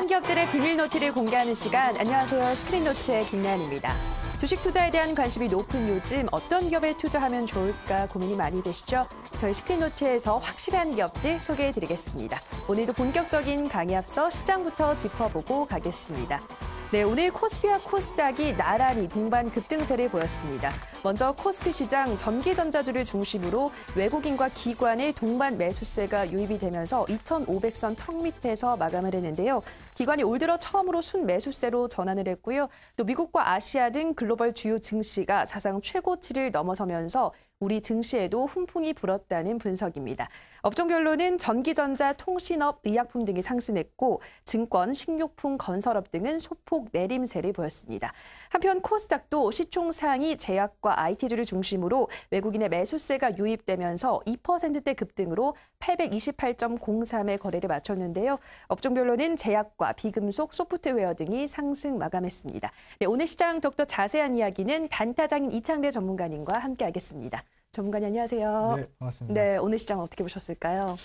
한 기업들의 비밀 노트를 공개하는 시간. 안녕하세요. 스크린노트의 김나연입니다. 주식 투자에 대한 관심이 높은 요즘 어떤 기업에 투자하면 좋을까 고민이 많이 되시죠? 저희 스크린노트에서 확실한 기업들 소개해드리겠습니다. 오늘도 본격적인 강의 앞서 시장부터 짚어보고 가겠습니다. 네, 오늘 코스피와 코스닥이 나란히 동반 급등세를 보였습니다. 먼저 코스피 시장 전기전자주를 중심으로 외국인과 기관의 동반 매수세가 유입이 되면서 2,500선 턱 밑에서 마감을 했는데요. 기관이 올 들어 처음으로 순매수세로 전환을 했고요. 또 미국과 아시아 등 글로벌 주요 증시가 사상 최고치를 넘어서면서 우리 증시에도 훈풍이 불었다는 분석입니다. 업종별로는 전기전자, 통신업, 의약품 등이 상승했고 증권, 식료품, 건설업 등은 소폭 내림세를 보였습니다. 한편 코스닥도 시총 상위 제약과 IT주를 중심으로 외국인의 매수세가 유입되면서 2%대 급등으로 828.03의 거래를 마쳤는데요. 업종별로는 제약과 비금속, 소프트웨어 등이 상승 마감했습니다. 네, 오늘 시장 더욱더 자세한 이야기는 단타장인 이창래 전문가님과 함께하겠습니다. 전문가님 안녕하세요. 네, 반갑습니다. 네, 오늘 시장 어떻게 보셨을까요?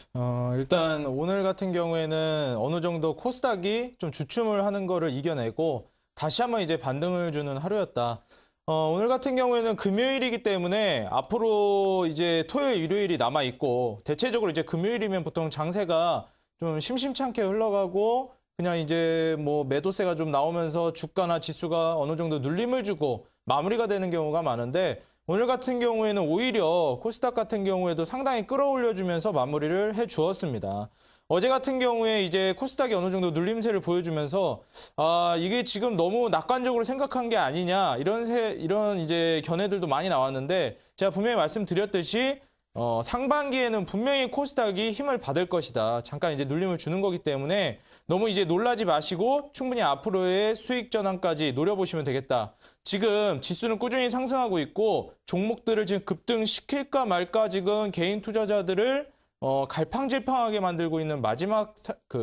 일단 오늘 같은 경우에는 어느 정도 코스닥이 좀 주춤을 하는 거를 이겨내고 다시 한번 이제 반등을 주는 하루였다. 오늘 같은 경우에는 금요일이기 때문에 앞으로 이제 토요일, 일요일이 남아 있고 대체적으로 이제 금요일이면 보통 장세가 좀 심심찮게 흘러가고 그냥 이제 뭐 매도세가 좀 나오면서 주가나 지수가 어느 정도 눌림을 주고 마무리가 되는 경우가 많은데 오늘 같은 경우에는 오히려 코스닥 같은 경우에도 상당히 끌어올려주면서 마무리를 해주었습니다. 어제 같은 경우에 이제 코스닥이 어느 정도 눌림세를 보여주면서 이게 지금 너무 낙관적으로 생각한 게 아니냐 이런 이제 견해들도 많이 나왔는데 제가 분명히 말씀드렸듯이 상반기에는 분명히 코스닥이 힘을 받을 것이다. 잠깐 이제 눌림을 주는 거기 때문에 너무 이제 놀라지 마시고 충분히 앞으로의 수익 전환까지 노려보시면 되겠다. 지금 지수는 꾸준히 상승하고 있고 종목들을 지금 급등시킬까 말까 지금 개인 투자자들을 갈팡질팡하게 만들고 있는 마지막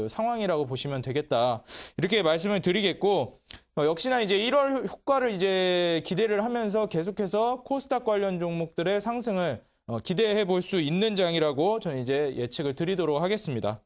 상황이라고 보시면 되겠다. 이렇게 말씀을 드리겠고 역시나 이제 1월 효과를 이제 기대를 하면서 계속해서 코스닥 관련 종목들의 상승을 기대해 볼 수 있는 장이라고 저는 이제 예측을 드리도록 하겠습니다.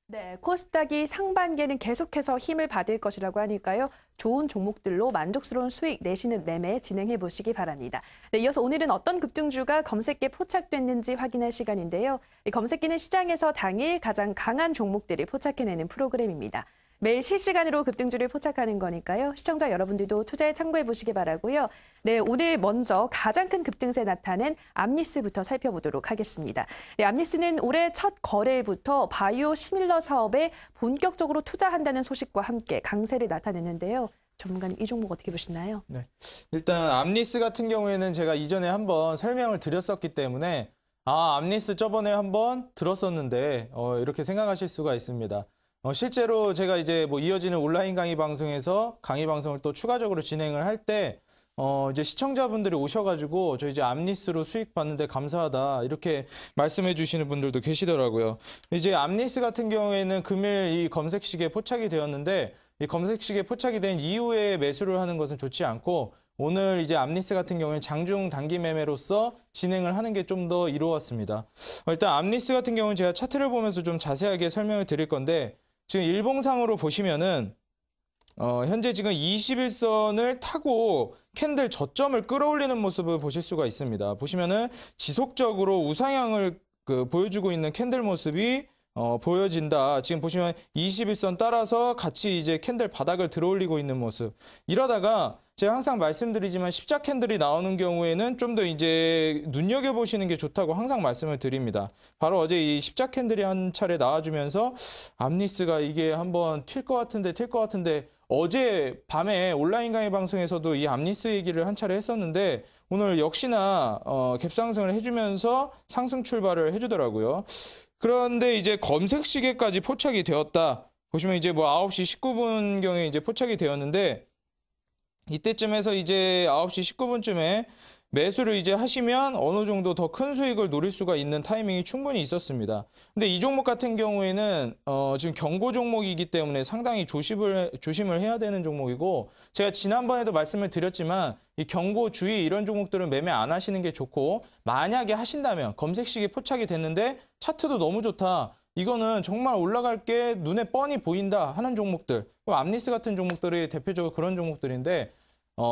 네, 코스닥이 상반기에는 계속해서 힘을 받을 것이라고 하니까요. 좋은 종목들로 만족스러운 수익 내시는 매매 진행해 보시기 바랍니다. 네, 이어서 오늘은 어떤 급등주가 검색기에 포착됐는지 확인할 시간인데요. 이 검색기는 시장에서 당일 가장 강한 종목들을 포착해내는 프로그램입니다. 매일 실시간으로 급등주를 포착하는 거니까요. 시청자 여러분들도 투자에 참고해 보시기 바라고요. 네, 오늘 먼저 가장 큰 급등세 나타낸 암리스부터 살펴보도록 하겠습니다. 네, 암리스는 올해 첫 거래일부터 바이오 시밀러 사업에 본격적으로 투자한다는 소식과 함께 강세를 나타냈는데요. 전문가님, 이 종목 어떻게 보시나요? 네, 일단 암리스 같은 경우에는 제가 이전에 한번 설명을 드렸었기 때문에 암리스 저번에 한번 들었었는데 이렇게 생각하실 수가 있습니다. 실제로 제가 이제 뭐 이어지는 온라인 강의 방송에서 강의 방송을 또 추가적으로 진행을 할 때 이제 시청자분들이 오셔가지고 저 이제 암리스로 수익 받는데 감사하다 이렇게 말씀해 주시는 분들도 계시더라고요. 이제 암리스 같은 경우에는 금일 이 검색식에 포착이 되었는데 이 검색식에 포착이 된 이후에 매수를 하는 것은 좋지 않고 오늘 이제 암리스 같은 경우에는 장중 단기 매매로서 진행을 하는 게 좀 더 이루어졌습니다. 일단 암리스 같은 경우는 제가 차트를 보면서 좀 자세하게 설명을 드릴 건데 지금 일봉상으로 보시면은 현재 지금 21선을 타고 캔들 저점을 끌어올리는 모습을 보실 수가 있습니다. 보시면은 지속적으로 우상향을 보여주고 있는 캔들 모습이 보여진다. 지금 보시면 21선 따라서 같이 이제 캔들 바닥을 들어올리고 있는 모습. 이러다가 제가 항상 말씀드리지만 십자 캔들이 나오는 경우에는 좀 더 이제 눈여겨보시는 게 좋다고 항상 말씀을 드립니다. 바로 어제 이 십자 캔들이 한 차례 나와주면서 암리스가 이게 한번 튈 것 같은데 어제 밤에 온라인 강의 방송에서도 이 암리스 얘기를 한 차례 했었는데 오늘 역시나 갭상승을 해주면서 상승 출발을 해주더라고요. 그런데 이제 검색 시계까지 포착이 되었다. 보시면 이제 뭐 9시 19분경에 이제 포착이 되었는데 이때쯤에서 이제 9시 19분쯤에 매수를 이제 하시면 어느 정도 더 큰 수익을 노릴 수가 있는 타이밍이 충분히 있었습니다. 근데 이 종목 같은 경우에는 지금 경고 종목이기 때문에 상당히 조심을 해야 되는 종목이고 제가 지난번에도 말씀을 드렸지만 이 경고 주의 이런 종목들은 매매 안 하시는 게 좋고 만약에 하신다면 검색식이 포착이 됐는데 차트도 너무 좋다. 이거는 정말 올라갈 게 눈에 뻔히 보인다 하는 종목들, 암리스 같은 종목들이 대표적으로 그런 종목들인데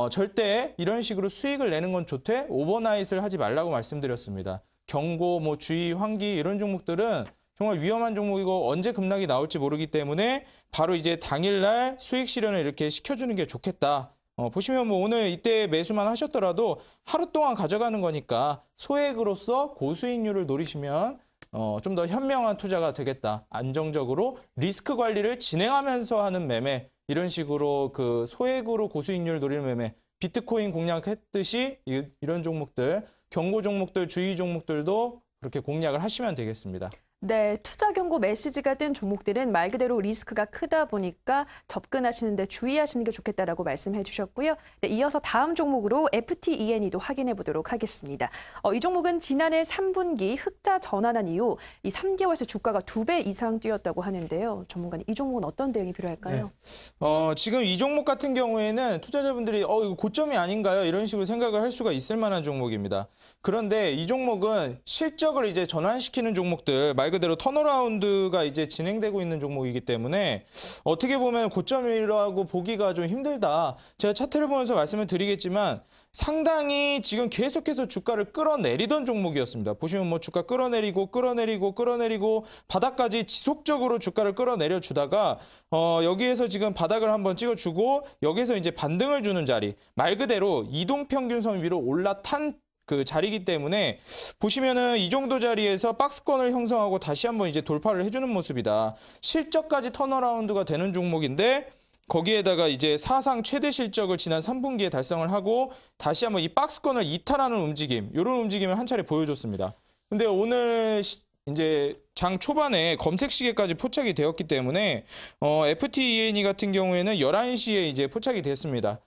절대 이런 식으로 수익을 내는 건 좋되 오버나잇을 하지 말라고 말씀드렸습니다. 경고, 뭐 주의, 환기 이런 종목들은 정말 위험한 종목이고 언제 급락이 나올지 모르기 때문에 바로 이제 당일날 수익 실현을 이렇게 시켜주는 게 좋겠다. 보시면 뭐 오늘 이때 매수만 하셨더라도 하루 동안 가져가는 거니까 소액으로서 고수익률을 노리시면 좀 더 현명한 투자가 되겠다. 안정적으로 리스크 관리를 진행하면서 하는 매매, 이런 식으로 그 소액으로 고수익률 노리는 매매, 비트코인 공략했듯이 이런 종목들, 경고 종목들, 주의 종목들도 그렇게 공략을 하시면 되겠습니다. 네, 투자 경고 메시지가 뜬 종목들은 말 그대로 리스크가 크다 보니까 접근하시는데 주의하시는 게 좋겠다라고 말씀해 주셨고요. 네, 이어서 다음 종목으로 FTENE도 확인해 보도록 하겠습니다. 이 종목은 지난해 3분기 흑자 전환한 이후 이 3개월 새 주가가 2배 이상 뛰었다고 하는데요. 전문가님, 이 종목은 어떤 대응이 필요할까요? 네. 지금 이 종목 같은 경우에는 투자자분들이 이거 고점이 아닌가요? 이런 식으로 생각을 할 수가 있을 만한 종목입니다. 그런데 이 종목은 실적을 이제 전환시키는 종목들, 말 그대로 턴어라운드가 이제 진행되고 있는 종목이기 때문에 어떻게 보면 고점이라고 보기가 좀 힘들다. 제가 차트를 보면서 말씀을 드리겠지만 상당히 지금 계속해서 주가를 끌어내리던 종목이었습니다. 보시면 뭐 주가 끌어내리고 바닥까지 지속적으로 주가를 끌어내려 주다가 여기에서 지금 바닥을 한번 찍어주고 여기서 이제 반등을 주는 자리, 말 그대로 이동평균선 위로 올라탄 그 자리이기 때문에 보시면은 이 정도 자리에서 박스권을 형성하고 다시 한번 이제 돌파를 해주는 모습이다. 실적까지 턴어라운드가 되는 종목인데 거기에다가 이제 사상 최대 실적을 지난 3분기에 달성을 하고 다시 한번 이 박스권을 이탈하는 움직임, 이런 움직임을 한 차례 보여줬습니다. 근데 오늘 이제 장 초반에 검색 시계까지 포착이 되었기 때문에 FTENE 같은 경우에는 11시에 이제 포착이 됐습니다.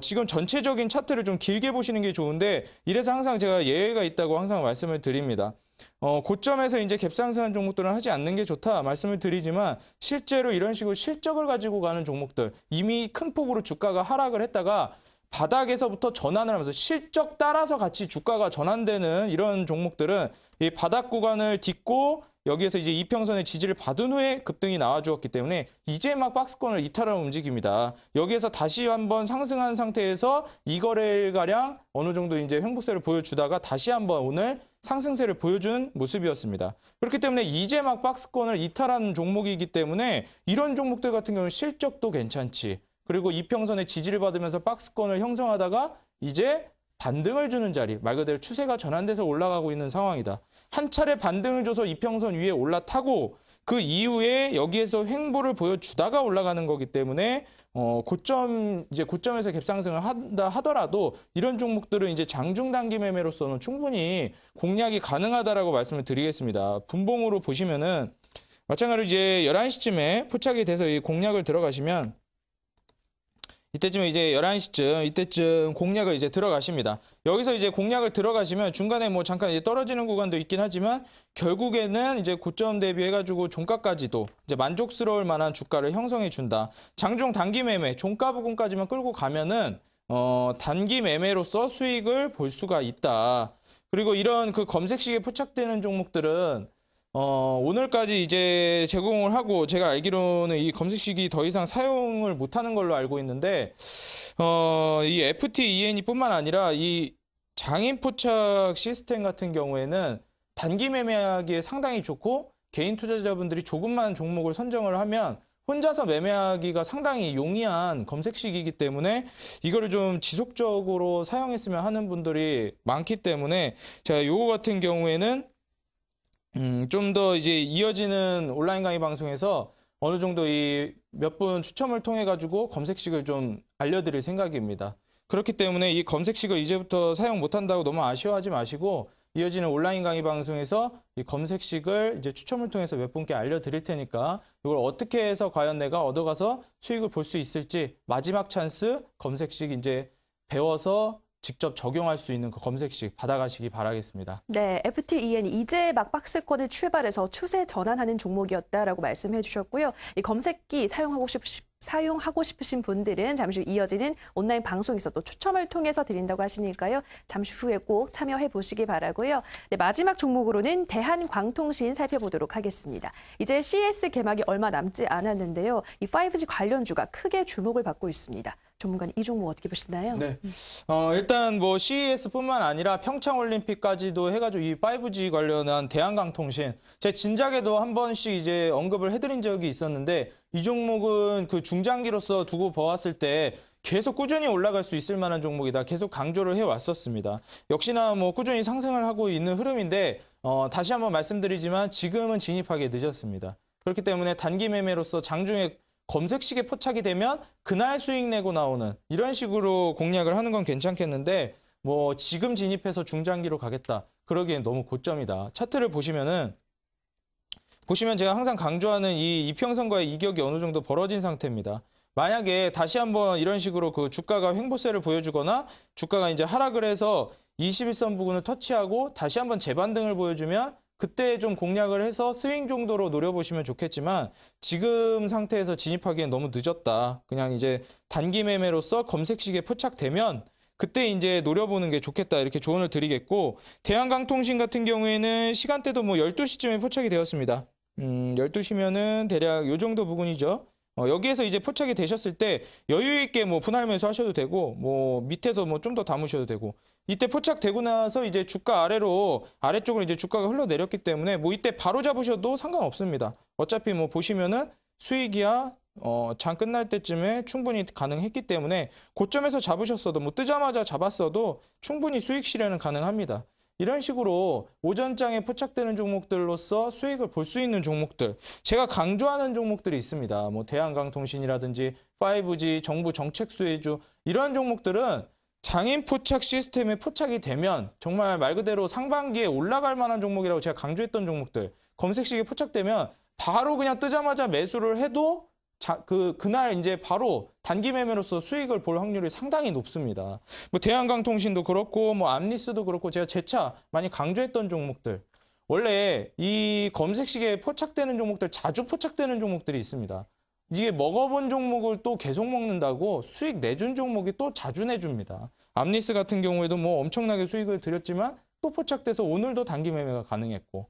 지금 전체적인 차트를 좀 길게 보시는 게 좋은데 이래서 항상 제가 예외가 있다고 항상 말씀을 드립니다. 고점에서 이제 갭상승한 종목들은 하지 않는 게 좋다 말씀을 드리지만 실제로 이런 식으로 실적을 가지고 가는 종목들, 이미 큰 폭으로 주가가 하락을 했다가 바닥에서부터 전환을 하면서 실적 따라서 같이 주가가 전환되는 이런 종목들은 이 바닥 구간을 딛고 여기에서 이제 이평선의 지지를 받은 후에 급등이 나와주었기 때문에 이제 막 박스권을 이탈하는 움직임이다. 여기에서 다시 한번 상승한 상태에서 이 거래일가량 어느 정도 이제 횡보세를 보여주다가 다시 한번 오늘 상승세를 보여주는 모습이었습니다. 그렇기 때문에 이제 막 박스권을 이탈하는 종목이기 때문에 이런 종목들 같은 경우는 실적도 괜찮지. 그리고 이평선의 지지를 받으면서 박스권을 형성하다가 이제 반등을 주는 자리, 말 그대로 추세가 전환돼서 올라가고 있는 상황이다. 한 차례 반등을 줘서 이평선 위에 올라타고 그 이후에 여기에서 횡보를 보여주다가 올라가는 거기 때문에 고점에서 갭상승을 한다 하더라도 이런 종목들은 이제 장중 단기 매매로서는 충분히 공략이 가능하다라고 말씀을 드리겠습니다. 분봉으로 보시면은 마찬가지로 이제 11시쯤에 포착이 돼서 이 공략을 들어가시면 이때쯤에 이제 11시쯤 이때쯤 공략을 이제 들어가십니다. 여기서 이제 공략을 들어가시면 중간에 뭐 잠깐 이제 떨어지는 구간도 있긴 하지만 결국에는 이제 고점 대비해가지고 종가까지도 이제 만족스러울 만한 주가를 형성해 준다. 장중 단기 매매, 종가 부근까지만 끌고 가면은 단기 매매로서 수익을 볼 수가 있다. 그리고 이런 그 검색식에 포착되는 종목들은 오늘까지 이제 제공을 하고 제가 알기로는 이 검색식이 더 이상 사용을 못하는 걸로 알고 있는데 이 FTENE 뿐만 아니라 이 장인 포착 시스템 같은 경우에는 단기 매매하기에 상당히 좋고 개인 투자자분들이 조금만 종목을 선정을 하면 혼자서 매매하기가 상당히 용이한 검색식이기 때문에 이거를 좀 지속적으로 사용했으면 하는 분들이 많기 때문에 제가 요거 같은 경우에는 좀 더 이제 이어지는 온라인 강의 방송에서 어느 정도 이 몇 분 추첨을 통해 가지고 검색식을 좀 알려드릴 생각입니다. 그렇기 때문에 이 검색식을 이제부터 사용 못한다고 너무 아쉬워하지 마시고 이어지는 온라인 강의 방송에서 이 검색식을 이제 추첨을 통해서 몇 분께 알려드릴 테니까 이걸 어떻게 해서 과연 내가 얻어가서 수익을 볼 수 있을지 마지막 찬스 검색식 이제 배워서 직접 적용할 수 있는 그 검색식 받아가시기 바라겠습니다. 네, FTEN이 이제 막 박스권을 출발해서 추세 전환하는 종목이었다라고 말씀해 주셨고요. 이 검색기 사용하고 사용하고 싶으신 분들은 잠시 후 이어지는 온라인 방송에서 또 추첨을 통해서 드린다고 하시니까요. 잠시 후에 꼭 참여해 보시기 바라고요. 네, 마지막 종목으로는 대한광통신 살펴보도록 하겠습니다. 이제 CES 개막이 얼마 남지 않았는데요. 이 5G 관련주가 크게 주목을 받고 있습니다. 전문가님, 이 종목 어떻게 보시나요? 네. 일단 뭐 CES뿐만 아니라 평창올림픽까지도 해가지고 이 5G 관련한 대한광통신, 제 진작에도 한 번씩 이제 언급을 해드린 적이 있었는데, 이 종목은 그 중장기로서 두고 보았을 때 계속 꾸준히 올라갈 수 있을 만한 종목이다. 계속 강조를 해왔었습니다. 역시나 뭐 꾸준히 상승을 하고 있는 흐름인데, 다시 한번 말씀드리지만 지금은 진입하기 늦었습니다. 그렇기 때문에 단기 매매로서 장중에 검색식에 포착이 되면 그날 수익 내고 나오는 이런 식으로 공략을 하는 건 괜찮겠는데, 뭐 지금 진입해서 중장기로 가겠다. 그러기엔 너무 고점이다. 차트를 보시면 제가 항상 강조하는 이 이평선과의 이격이 어느 정도 벌어진 상태입니다. 만약에 다시 한번 이런 식으로 그 주가가 횡보세를 보여주거나 주가가 이제 하락을 해서 21선 부근을 터치하고 다시 한번 재반등을 보여주면 그때 좀 공략을 해서 스윙 정도로 노려보시면 좋겠지만, 지금 상태에서 진입하기엔 너무 늦었다. 그냥 이제 단기 매매로서 검색식에 포착되면 그때 이제 노려보는 게 좋겠다. 이렇게 조언을 드리겠고, 대한광통신 같은 경우에는 시간대도 뭐 12시쯤에 포착이 되었습니다. 12시면은 대략 요 정도 부근이죠. 여기에서 이제 포착이 되셨을 때 여유 있게 뭐 분할 매수하셔도 되고, 뭐 밑에서 뭐 좀 더 담으셔도 되고, 이때 포착되고 나서 이제 주가 아래쪽으로 이제 주가가 흘러내렸기 때문에 뭐 이때 바로 잡으셔도 상관없습니다. 어차피 뭐 보시면은 수익이야 장 끝날 때쯤에 충분히 가능했기 때문에 고점에서 잡으셨어도 뭐 뜨자마자 잡았어도 충분히 수익 실현은 가능합니다. 이런 식으로 오전장에 포착되는 종목들로서 수익을 볼 수 있는 종목들, 제가 강조하는 종목들이 있습니다. 뭐 대한광통신이라든지 5G, 정부 정책 수혜주, 이런 종목들은 장인 포착 시스템에 포착이 되면 정말 말 그대로 상반기에 올라갈 만한 종목이라고 제가 강조했던 종목들, 검색식에 포착되면 바로 그냥 뜨자마자 매수를 해도 그날 이제 바로 단기 매매로서 수익을 볼 확률이 상당히 높습니다. 뭐 대한광통신도 그렇고 뭐 암리스도 그렇고 제가 재차 많이 강조했던 종목들, 원래 이 검색식에 포착되는 종목들, 자주 포착되는 종목들이 있습니다. 이게 먹어본 종목을 또 계속 먹는다고 수익 내준 종목이 또 자주 내줍니다. 암리스 같은 경우에도 뭐 엄청나게 수익을 드렸지만 또 포착돼서 오늘도 단기 매매가 가능했고,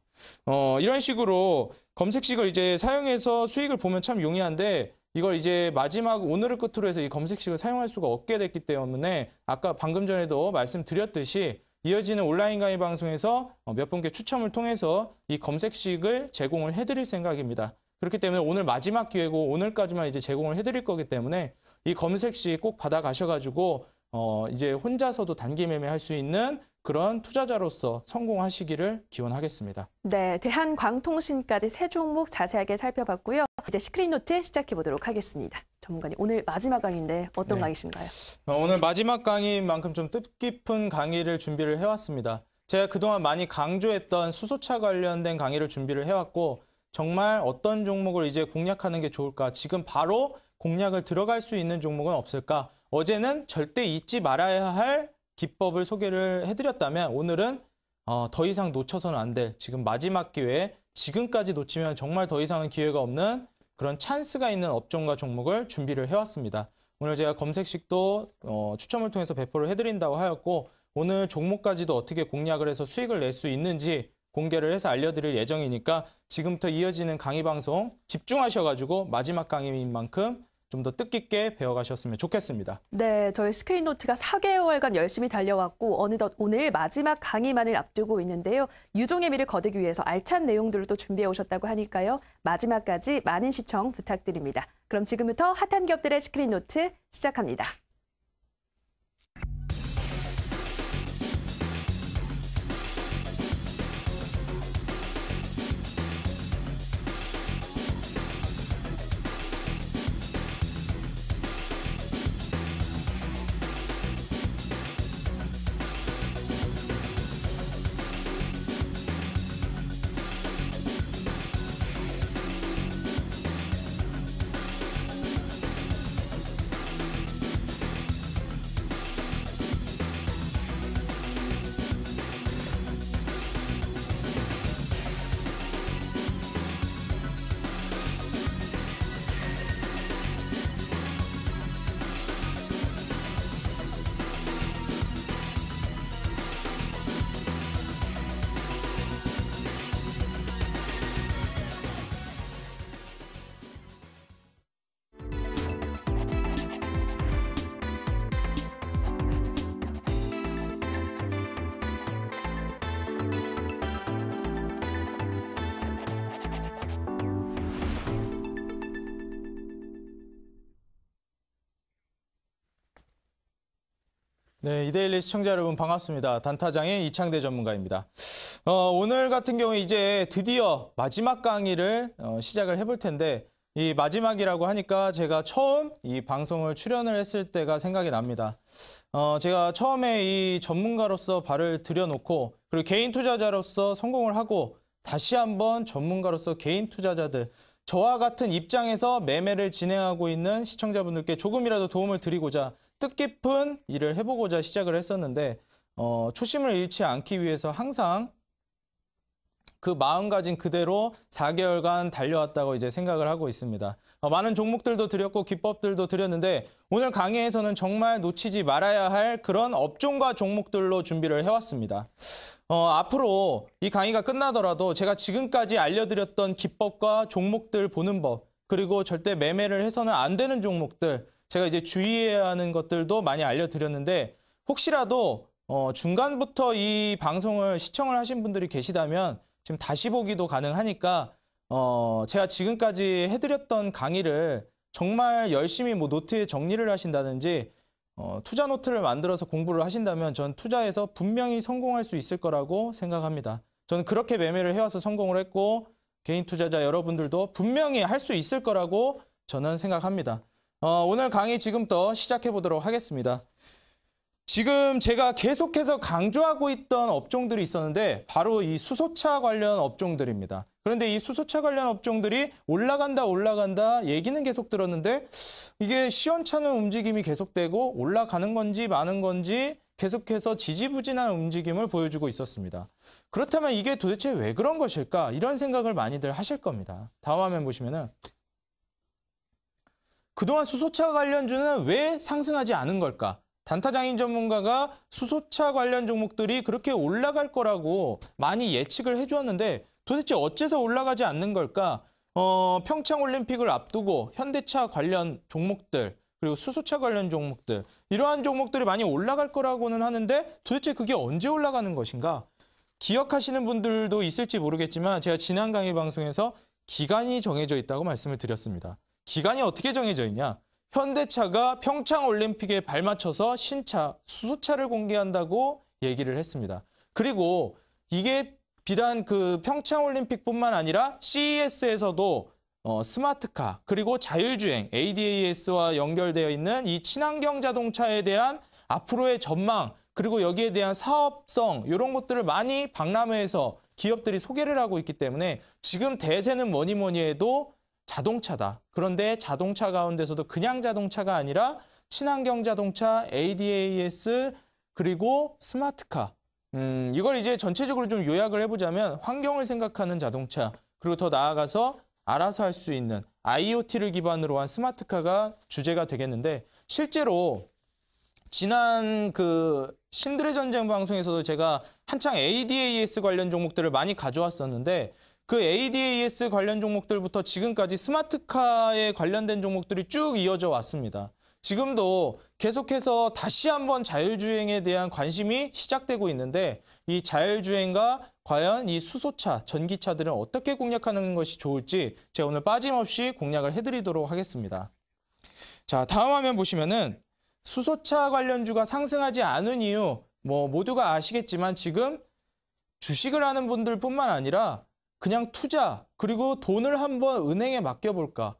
이런 식으로 검색식을 이제 사용해서 수익을 보면 참 용이한데, 이걸 이제 마지막 오늘을 끝으로 해서 이 검색식을 사용할 수가 없게 됐기 때문에 아까 방금 전에도 말씀드렸듯이 이어지는 온라인 강의 방송에서 몇 분께 추첨을 통해서 이 검색식을 제공을 해드릴 생각입니다. 그렇기 때문에 오늘 마지막 기회고 오늘까지만 이제 제공을 해드릴 거기 때문에 이 검색식 꼭 받아가셔가지고 이제 혼자서도 단기 매매할 수 있는 그런 투자자로서 성공하시기를 기원하겠습니다. 네, 대한광통신까지 세 종목 자세하게 살펴봤고요. 이제 시크릿노트 시작해 보도록 하겠습니다. 전문가님, 오늘 마지막 강의인데 어떤 강의신가요? 오늘 마지막 강의인 만큼 좀 뜻깊은 강의를 준비를 해왔습니다. 제가 그동안 많이 강조했던 수소차 관련된 강의를 준비를 해왔고, 정말 어떤 종목을 이제 공략하는 게 좋을까, 지금 바로 공략을 들어갈 수 있는 종목은 없을까, 어제는 절대 잊지 말아야 할 기법을 소개를 해드렸다면 오늘은 더 이상 놓쳐서는 안 될, 지금 마지막 기회에 지금까지 놓치면 정말 더 이상은 기회가 없는 그런 찬스가 있는 업종과 종목을 준비를 해왔습니다. 오늘 제가 검색식도 추첨을 통해서 배포를 해드린다고 하였고, 오늘 종목까지도 어떻게 공략을 해서 수익을 낼 수 있는지 공개를 해서 알려드릴 예정이니까 지금부터 이어지는 강의 방송 집중하셔가지고 마지막 강의인 만큼 좀 더 뜻깊게 배워가셨으면 좋겠습니다. 네, 저희 시크릿노트가 4개월간 열심히 달려왔고 어느덧 오늘 마지막 강의만을 앞두고 있는데요. 유종의 미를 거두기 위해서 알찬 내용들을 또 준비해 오셨다고 하니까요. 마지막까지 많은 시청 부탁드립니다. 그럼 지금부터 핫한 기업들의 시크릿노트 시작합니다. 네, 이데일리 시청자 여러분 반갑습니다. 단타장의 이창대 전문가입니다. 오늘 같은 경우에 이제 드디어 마지막 강의를 시작을 해볼 텐데 이 마지막이라고 하니까 제가 처음 이 방송을 출연을 했을 때가 생각이 납니다. 제가 처음에 이 전문가로서 발을 들여놓고 그리고 개인 투자자로서 성공을 하고 다시 한번 전문가로서 개인 투자자들 저와 같은 입장에서 매매를 진행하고 있는 시청자분들께 조금이라도 도움을 드리고자 뜻깊은 일을 해보고자 시작을 했었는데 초심을 잃지 않기 위해서 항상 그 마음가짐 그대로 4개월간 달려왔다고 이제 생각을 하고 있습니다. 많은 종목들도 드렸고 기법들도 드렸는데 오늘 강의에서는 정말 놓치지 말아야 할 그런 업종과 종목들로 준비를 해왔습니다. 앞으로 이 강의가 끝나더라도 제가 지금까지 알려드렸던 기법과 종목들 보는 법 그리고 절대 매매를 해서는 안 되는 종목들 제가 이제 주의해야 하는 것들도 많이 알려드렸는데 혹시라도 중간부터 이 방송을 시청을 하신 분들이 계시다면 지금 다시 보기도 가능하니까 제가 지금까지 해드렸던 강의를 정말 열심히 뭐 노트에 정리를 하신다든지 투자 노트를 만들어서 공부를 하신다면 전 투자에서 분명히 성공할 수 있을 거라고 생각합니다. 저는 그렇게 매매를 해와서 성공을 했고 개인 투자자 여러분들도 분명히 할 수 있을 거라고 저는 생각합니다. 오늘 강의 지금부터 시작해 보도록 하겠습니다. 지금 제가 계속해서 강조하고 있던 업종들이 있었는데 바로 이 수소차 관련 업종들입니다. 그런데 이 수소차 관련 업종들이 올라간다 얘기는 계속 들었는데 이게 시원찮은 움직임이 계속되고 올라가는 건지 마는 건지 계속해서 지지부진한 움직임을 보여주고 있었습니다. 그렇다면 이게 도대체 왜 그런 것일까? 이런 생각을 많이들 하실 겁니다. 다음 화면 보시면은 그동안 수소차 관련주는 왜 상승하지 않은 걸까? 단타장인 전문가가 수소차 관련 종목들이 그렇게 올라갈 거라고 많이 예측을 해주었는데 도대체 어째서 올라가지 않는 걸까? 평창올림픽을 앞두고 현대차 관련 종목들 그리고 수소차 관련 종목들 이러한 종목들이 많이 올라갈 거라고는 하는데 도대체 그게 언제 올라가는 것인가? 기억하시는 분들도 있을지 모르겠지만 제가 지난 강의 방송에서 기간이 정해져 있다고 말씀을 드렸습니다. 기간이 어떻게 정해져 있냐? 현대차가 평창올림픽에 발맞춰서 신차, 수소차를 공개한다고 얘기를 했습니다. 그리고 이게 비단 그 평창올림픽뿐만 아니라 CES에서도 스마트카 그리고 자율주행 ADAS와 연결되어 있는 이 친환경 자동차에 대한 앞으로의 전망 그리고 여기에 대한 사업성 이런 것들을 많이 박람회에서 기업들이 소개를 하고 있기 때문에 지금 대세는 뭐니 해도 자동차다. 그런데 자동차 가운데서도 그냥 자동차가 아니라 친환경 자동차, ADAS, 그리고 스마트카. 이걸 이제 전체적으로 좀 요약을 해보자면 환경을 생각하는 자동차, 그리고 더 나아가서 알아서 할 수 있는 IoT를 기반으로 한 스마트카가 주제가 되겠는데 실제로 지난 그 신들의 전쟁 방송에서도 제가 한창 ADAS 관련 종목들을 많이 가져왔었는데 그 ADAS 관련 종목들부터 지금까지 스마트카에 관련된 종목들이 쭉 이어져 왔습니다. 지금도 계속해서 다시 한번 자율주행에 대한 관심이 시작되고 있는데 이 자율주행과 과연 이 수소차, 전기차들은 어떻게 공략하는 것이 좋을지 제가 오늘 빠짐없이 공략을 해드리도록 하겠습니다. 자, 다음 화면 보시면은 수소차 관련주가 상승하지 않은 이유 뭐 모두가 아시겠지만 지금 주식을 하는 분들뿐만 아니라 그냥 투자 그리고 돈을 한번 은행에 맡겨볼까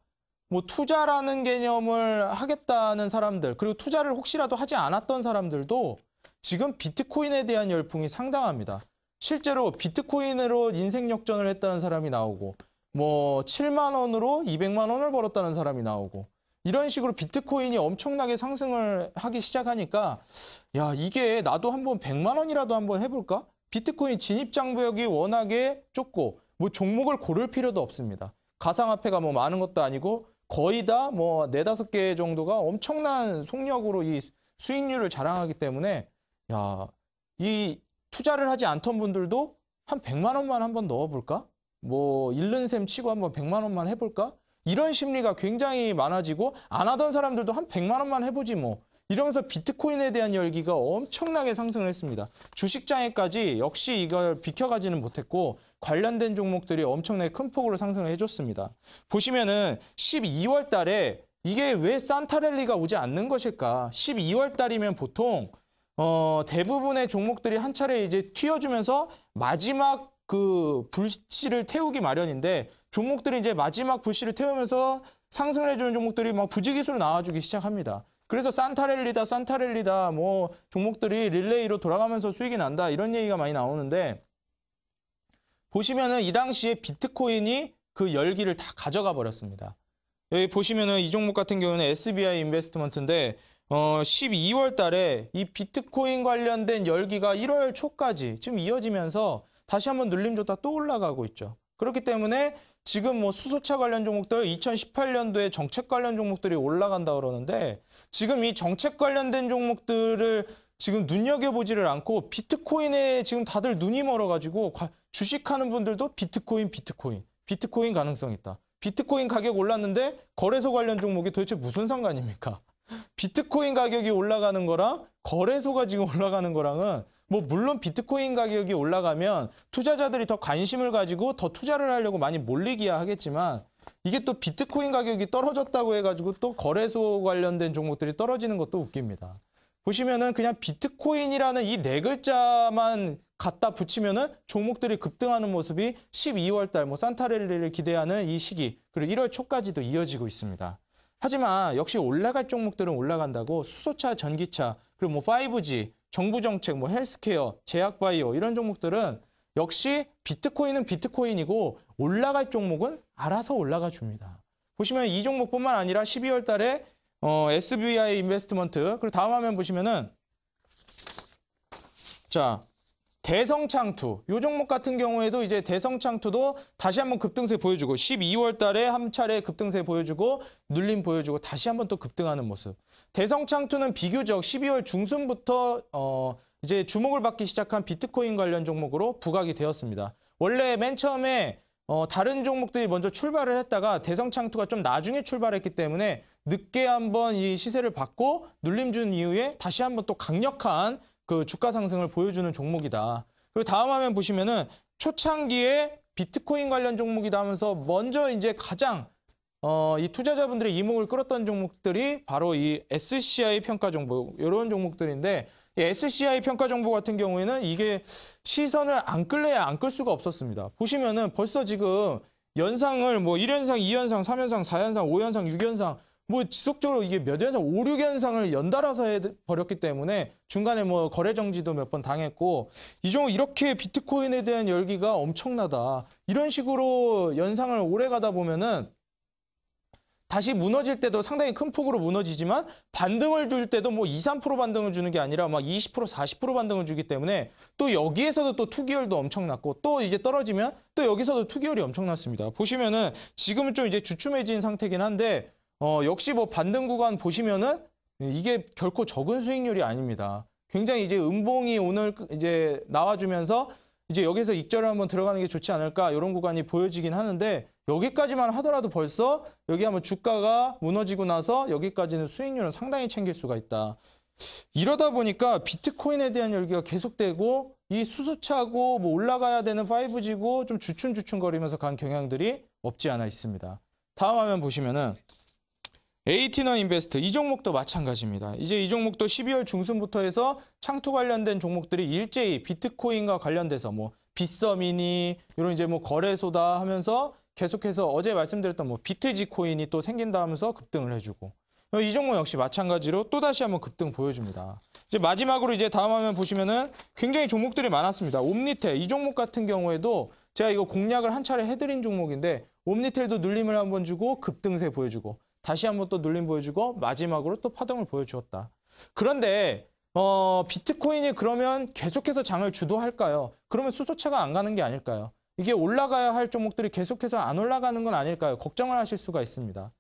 뭐 투자라는 개념을 하겠다는 사람들 그리고 투자를 혹시라도 하지 않았던 사람들도 지금 비트코인에 대한 열풍이 상당합니다. 실제로 비트코인으로 인생 역전을 했다는 사람이 나오고 뭐 7만 원으로 200만 원을 벌었다는 사람이 나오고 이런 식으로 비트코인이 엄청나게 상승을 하기 시작하니까 야 이게 나도 한번 100만 원이라도 한번 해볼까? 비트코인 진입 장벽이 워낙에 좁고 뭐 종목을 고를 필요도 없습니다. 가상화폐가 뭐 많은 것도 아니고 거의 다 뭐 4-5개 정도가 엄청난 속력으로 이 수익률을 자랑하기 때문에 야, 이 투자를 하지 않던 분들도 한 100만 원만 한번 넣어볼까? 뭐 잃는 셈 치고 한번 100만 원만 해볼까? 이런 심리가 굉장히 많아지고 안 하던 사람들도 한 100만 원만 해보지 뭐. 이러면서 비트코인에 대한 열기가 엄청나게 상승을 했습니다. 주식장에까지 역시 이걸 비켜가지는 못했고 관련된 종목들이 엄청나게 큰 폭으로 상승을 해줬습니다. 보시면은 12월 달에 이게 왜 산타랠리가 오지 않는 것일까? 12월 달이면 보통 대부분의 종목들이 한 차례 이제 튀어주면서 마지막 그 불씨를 태우기 마련인데 종목들이 이제 마지막 불씨를 태우면서 상승을 해주는 종목들이 막 부지기수로 나와주기 시작합니다. 그래서 산타랠리다 뭐 종목들이 릴레이로 돌아가면서 수익이 난다 이런 얘기가 많이 나오는데 보시면은 이 당시에 비트코인이 그 열기를 다 가져가 버렸습니다. 여기 보시면은 이 종목 같은 경우는 SBI 인베스트먼트인데 12월 달에 이 비트코인 관련된 열기가 1월 초까지 지금 이어지면서 다시 한번 눌림 줬다 또 올라가고 있죠. 그렇기 때문에 지금 뭐 수소차 관련 종목들 2018년도에 정책 관련 종목들이 올라간다 그러는데 지금 이 정책 관련된 종목들을 지금 눈여겨보지를 않고 비트코인에 지금 다들 눈이 멀어가지고 주식하는 분들도 비트코인 가능성 있다. 비트코인 가격 올랐는데 거래소 관련 종목이 도대체 무슨 상관입니까? 비트코인 가격이 올라가는 거랑 거래소가 지금 올라가는 거랑은 뭐 물론 비트코인 가격이 올라가면 투자자들이 더 관심을 가지고 더 투자를 하려고 많이 몰리기야 하겠지만 이게 또 비트코인 가격이 떨어졌다고 해가지고 또 거래소 관련된 종목들이 떨어지는 것도 웃깁니다. 보시면은 그냥 비트코인이라는 이 네 글자만 갖다 붙이면은 종목들이 급등하는 모습이 12월 달 뭐 산타랠리를 기대하는 이 시기 그리고 1월 초까지도 이어지고 있습니다. 하지만 역시 올라갈 종목들은 올라간다고 수소차, 전기차, 그리고 뭐 5G, 정부 정책, 뭐 헬스케어, 제약바이오 이런 종목들은 역시 비트코인은 비트코인이고 올라갈 종목은 알아서 올라가 줍니다. 보시면 이 종목뿐만 아니라 12월 달에 SBI 인베스트먼트 그리고 다음 화면 보시면은 자 대성창투 이 종목 같은 경우에도 이제 대성창투도 다시 한번 급등세 보여주고 12월 달에 한 차례 급등세 보여주고 눌림 보여주고 다시 한번 또 급등하는 모습. 대성창투는 비교적 12월 중순부터 이제 주목을 받기 시작한 비트코인 관련 종목으로 부각이 되었습니다. 원래 맨 처음에 다른 종목들이 먼저 출발을 했다가 대성창투가 좀 나중에 출발했기 때문에 늦게 한번 이 시세를 받고 눌림 준 이후에 다시 한번 또 강력한 그 주가 상승을 보여주는 종목이다. 그리고 다음 화면 보시면은 초창기에 비트코인 관련 종목이다 하면서 먼저 이제 가장 이 투자자분들의 이목을 끌었던 종목들이 바로 이 SCI 평가 정보 이런 종목들인데 이 SCI 평가 정보 같은 경우에는 이게 시선을 안 끌래야 안 끌 수가 없었습니다. 보시면은 벌써 지금 연상을 뭐 1연상, 2연상, 3연상, 4연상, 5연상, 6연상 뭐 지속적으로 이게 몇 연상, 5, 6연상을 연달아서 해버렸기 때문에 중간에 뭐 거래 정지도 몇 번 당했고 이 종목 이렇게 비트코인에 대한 열기가 엄청나다. 이런 식으로 연상을 오래 가다 보면은 다시 무너질 때도 상당히 큰 폭으로 무너지지만 반등을 줄 때도 뭐 2, 3% 반등을 주는 게 아니라 막 20%, 40% 반등을 주기 때문에 또 여기에서도 또 투기열도 엄청났고 또 이제 떨어지면 또 여기서도 투기열이 엄청났습니다. 보시면은 지금은 좀 이제 주춤해진 상태긴 한데 역시 뭐 반등 구간 보시면은 이게 결코 적은 수익률이 아닙니다. 굉장히 이제 음봉이 오늘 이제 나와주면서 이제 여기서 익절을 한번 들어가는 게 좋지 않을까 이런 구간이 보여지긴 하는데 여기까지만 하더라도 벌써 여기 한번 주가가 무너지고 나서 여기까지는 수익률은 상당히 챙길 수가 있다. 이러다 보니까 비트코인에 대한 열기가 계속되고 이 수소차고 뭐 올라가야 되는 5G고 좀 주춤주춤거리면서 간 경향들이 없지 않아 있습니다. 다음 화면 보시면은 에이티넌 인베스트 이 종목도 마찬가지입니다. 이제 이 종목도 12월 중순부터 해서 창투 관련된 종목들이 일제히 비트코인과 관련돼서 뭐 빗썸이니 이런 이제 뭐 거래소다 하면서 계속해서 어제 말씀드렸던 뭐 비트지 코인이 또 생긴다 하면서 급등을 해주고 이 종목 역시 마찬가지로 또 다시 한번 급등 보여줍니다. 이제 마지막으로 이제 다음 화면 보시면은 굉장히 종목들이 많았습니다. 옴니텔 이 종목 같은 경우에도 제가 이거 공략을 한 차례 해드린 종목인데 옴니텔도 눌림을 한번 주고 급등세 보여주고 다시 한번 또 눌림 보여주고 마지막으로 또 파동을 보여주었다. 그런데 비트코인이 그러면 계속해서 장을 주도할까요? 그러면 수소차가 안 가는 게 아닐까요? 이게 올라가야 할 종목들이 계속해서 안 올라가는 건 아닐까요? 걱정을 하실 수가 있습니다.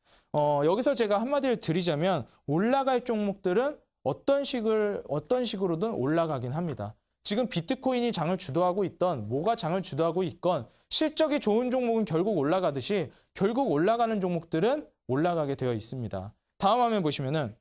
여기서 제가 한마디를 드리자면 올라갈 종목들은 어떤 식으로든 올라가긴 합니다. 지금 비트코인이 장을 주도하고 있던 뭐가 장을 주도하고 있건 실적이 좋은 종목은 결국 올라가듯이 결국 올라가는 종목들은 올라가게 되어 있습니다. 다음 화면 보시면은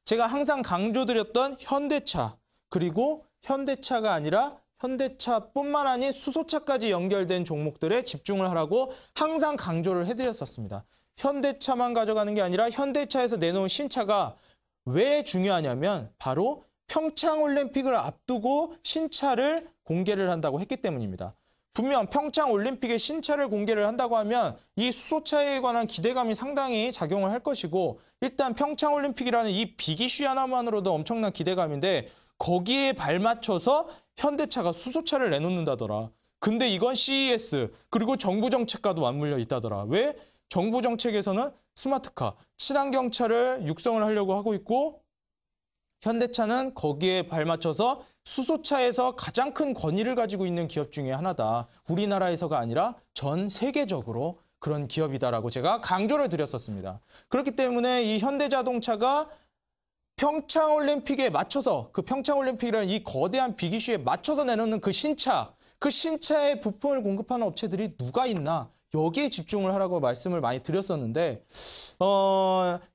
제가 항상 강조드렸던 현대차 그리고 현대차가 아니라 현대차뿐만 아닌 수소차까지 연결된 종목들에 집중을 하라고 항상 강조를 해드렸었습니다. 현대차만 가져가는 게 아니라 현대차에서 내놓은 신차가 왜 중요하냐면 바로 평창올림픽을 앞두고 신차를 공개를 한다고 했기 때문입니다. 분명 평창올림픽에 신차를 공개를 한다고 하면 이 수소차에 관한 기대감이 상당히 작용을 할 것이고, 일단 평창올림픽이라는 이 빅 이슈 하나만으로도 엄청난 기대감인데 거기에 발맞춰서 현대차가 수소차를 내놓는다더라. 근데 이건 CES 그리고 정부 정책과도 맞물려 있다더라. 왜? 정부 정책에서는 스마트카, 친환경차를 육성을 하려고 하고 있고, 현대차는 거기에 발맞춰서 수소차에서 가장 큰 권위를 가지고 있는 기업 중에 하나다. 우리나라에서가 아니라 전 세계적으로 그런 기업이다라고 제가 강조를 드렸었습니다. 그렇기 때문에 이 현대자동차가 평창올림픽에 맞춰서, 그 평창올림픽이라는 이 거대한 빅 이슈에 맞춰서 내놓는 그 신차의 부품을 공급하는 업체들이 누가 있나, 여기에 집중을 하라고 말씀을 많이 드렸었는데,